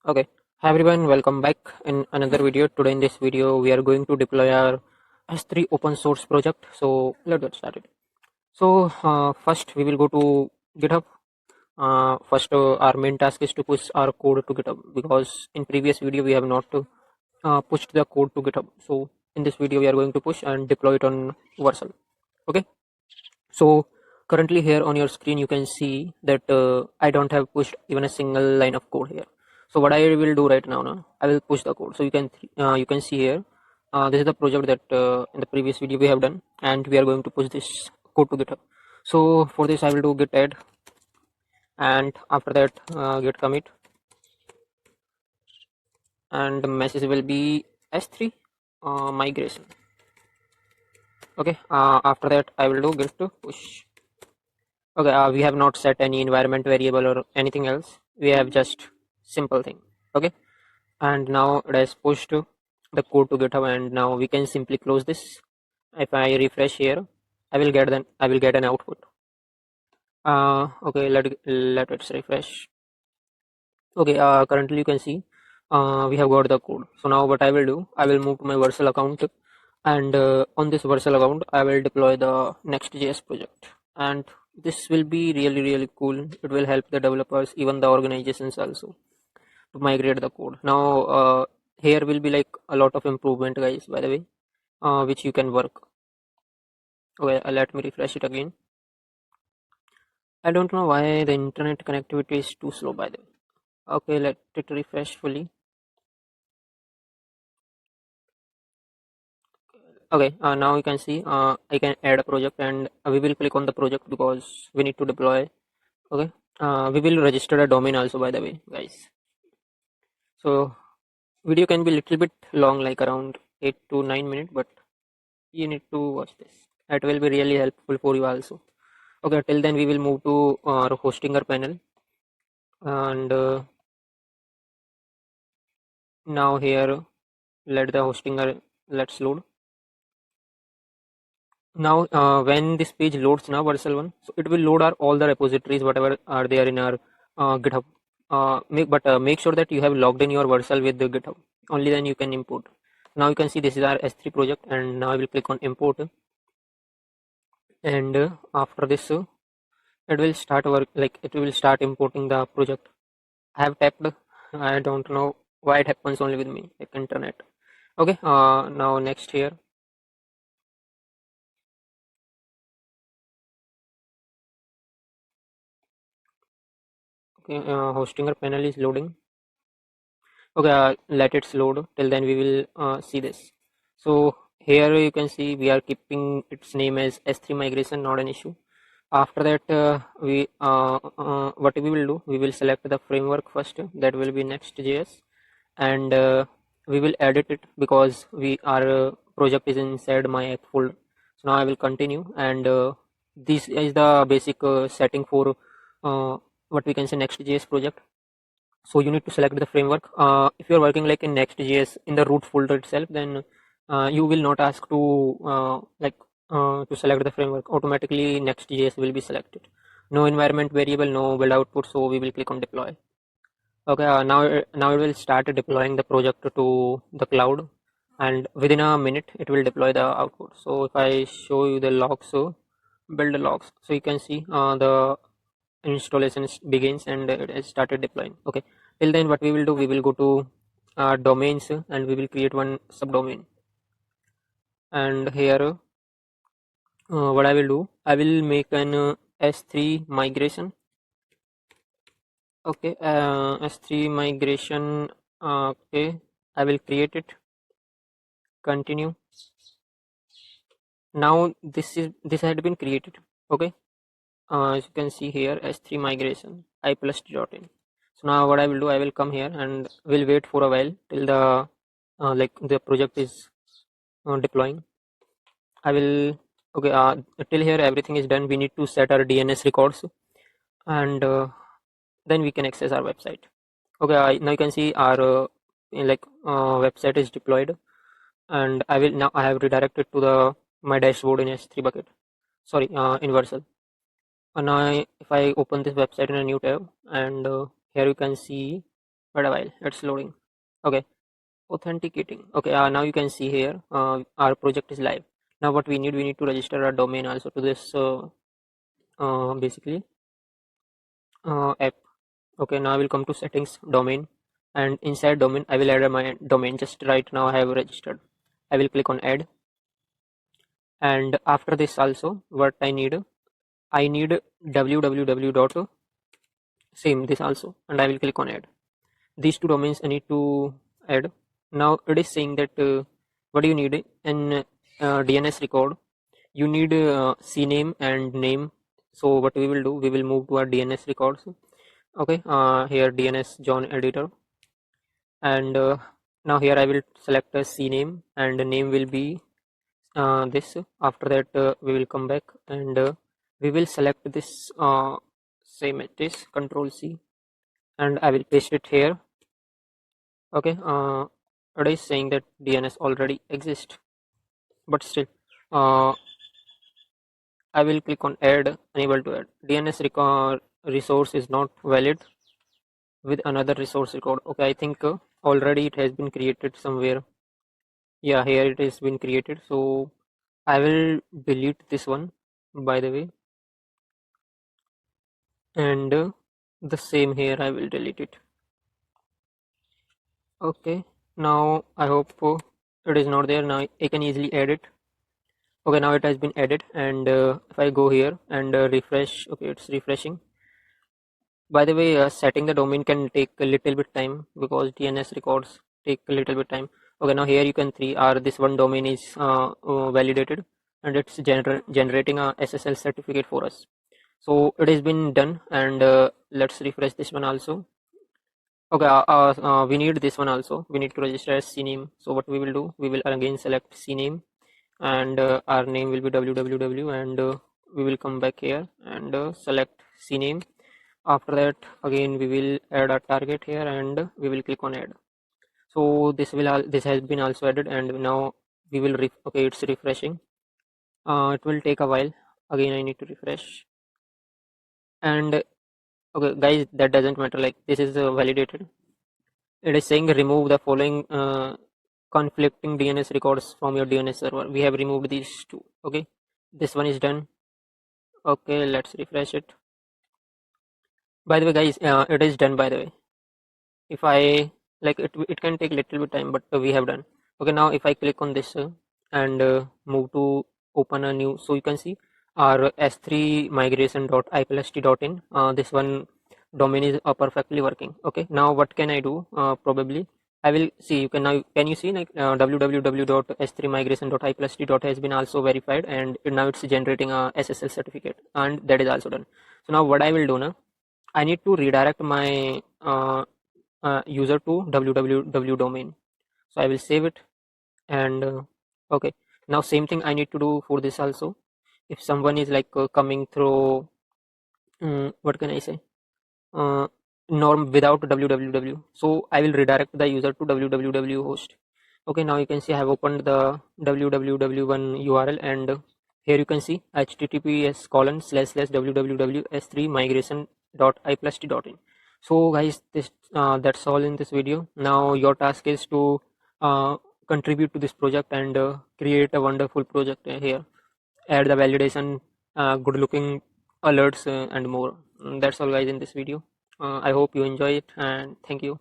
Okay, hi everyone, welcome back in another video. Today in this video, we are going to deploy our S3 open source project. So let's get started. So first we will go to GitHub. First, our main task is to push our code to GitHub because in previous video we have not pushed the code to GitHub. So in this video, we are going to push and deploy it on Vercel. Okay. So currently here on your screen you can see that I don't have pushed even a single line of code here. So what I will do right now, I will push the code. So you can see here this is the project that in the previous video we have done, and we are going to push this code to GitHub. So for this I will do git add, and after that git commit, and the message will be S3 migration. Okay, after that I will do git to push. Okay, we have not set any environment variable or anything else. We have just simple thing. Okay, and now it has pushed the code to GitHub, and now we can simply close this. If I refresh here, I will get an output. Okay, let it refresh. Okay, currently you can see we have got the code. So now what I will do, I will move to my Vercel account, and on this Vercel account I will deploy the Next.js project, and this will be really cool. It will help the developers, even the organizations also, to migrate the code. Now here will be like a lot of improvement, guys, by the way, which you can work. Okay, let me refresh it again. I don't know why the internet connectivity is too slow, by the way. Okay, let it refresh fully. Okay, now you can see I can add a project, and we will click on the project because we need to deploy. Okay, we will register a domain also, by the way, guys. So video can be little bit long, like around 8 to 9 minutes, but you need to watch this. That will be really helpful for you also. Okay, till then we will move to our hostinger panel, and now here let the hostinger, let's load. Now when this page loads now, Vercel one, so it will load our all the repositories whatever are there in our GitHub. Make sure that you have logged in your Vercel with the GitHub. Only then you can import. Now you can see this is our S3 project, and now I will click on import, and after this it will start work, like it will start importing the project. I have tapped. I don't know why it happens only with me, like internet. Okay, now next here. Okay, hostinger panel is loading. Okay, let it load. Till then we will see this. So here you can see we are keeping its name as S3 migration, not an issue. After that what we will do, we will select the framework first, that will be Next.js, and we will edit it because we our project is inside my app folder. So now I will continue, and this is the basic setting for what we can say Next.js project. So you need to select the framework. If you're working like in Next.js in the root folder itself, then you will not ask to to select the framework. Automatically Next.js will be selected. No environment variable, no build output. So we will click on deploy. Okay, now it will start deploying the project to the cloud, and within a minute it will deploy the output. So if I show you the logs, so build the logs, so you can see the installation begins and it has started deploying. Okay, till then what we will do, we will go to domains, and we will create one subdomain, and here what I will do, I will make an S3 migration. Okay, S3 migration. Okay, I will create it. Continue. Now this had been created. Okay, as you can see here, S3 migration I plus .in. So now what I will do, I will come here and will wait for a while till the like the project is deploying. I will okay till here everything is done. We need to set our DNS records, and then we can access our website. Okay, now you can see our website is deployed, and I have redirected to the my dashboard in S3 bucket. Sorry, in Vercel. And now if I open this website in a new tab, and here you can see Wait a while, it's loading. Okay, authenticating. Okay, now you can see here our project is live. Now what we need to register our domain also to this basically app. Okay, now I will come to settings, domain, and inside domain I will add my domain. Just right now I have registered. I will click on add, and after this also what I need www dot same this also, and I will click on add. These two domains I need to add. Now it is saying that what do you need in DNS record? You need CNAME and name. So what we will do, we will move to our DNS records. Okay, here DNS John editor, and now here I will select a CNAME, and the name will be this. After that we will come back, and we will select this same it is Control C, and I will paste it here. Okay, it is saying that DNS already exists, but still I will click on add, enable to add. DNS resource is not valid with another resource record. Okay, I think already it has been created somewhere. Yeah, here it has been created, so I will delete this one, by the way, and the same here I will delete it. Okay, now I hope it is not there. Now I can easily add it. Okay, now it has been added, and if I go here and refresh, okay, it's refreshing. By the way, setting the domain can take a little bit time because DNS records take a little bit time. Okay, now here you can see this one domain is validated, and it's generating a SSL certificate for us. So it has been done, and let's refresh this one also. Okay, we need this one also. We need to register as CNAME. So what we will do, we will again select CNAME, and our name will be www, and we will come back here and select CNAME. After that again we will add a target here, and we will click on add. So this has been also added, and now we will okay, it's refreshing. It will take a while. Again I need to refresh, and okay guys, that doesn't matter, like this is validated. It is saying remove the following conflicting DNS records from your DNS server. We have removed these two. Okay, this one is done. Okay, let's refresh it. By the way guys, it is done, by the way. If I like it can take little bit time, but we have done. Okay, now if I click on this and move to open a new, so you can see our s3 migration.iplst.in, this one domain is perfectly working. Okay, now what can I do? Probably I will see, you can now, can you see like www.s3migration.iplst. has been also verified, and now it's generating a SSL certificate, and that is also done. So now what I will do now, I need to redirect my user to www domain. So I will save it, and okay, now same thing I need to do for this also. If someone is like coming through what can I say, norm without www, so I will redirect the user to www host. Okay, now you can see I have opened the www1 URL, and here you can see https://www.s3migration.iplst.in. So guys, this that's all in this video. Now your task is to contribute to this project and create a wonderful project here. Add the validation, good looking alerts, and more. That's all guys in this video. I hope you enjoy it, and thank you.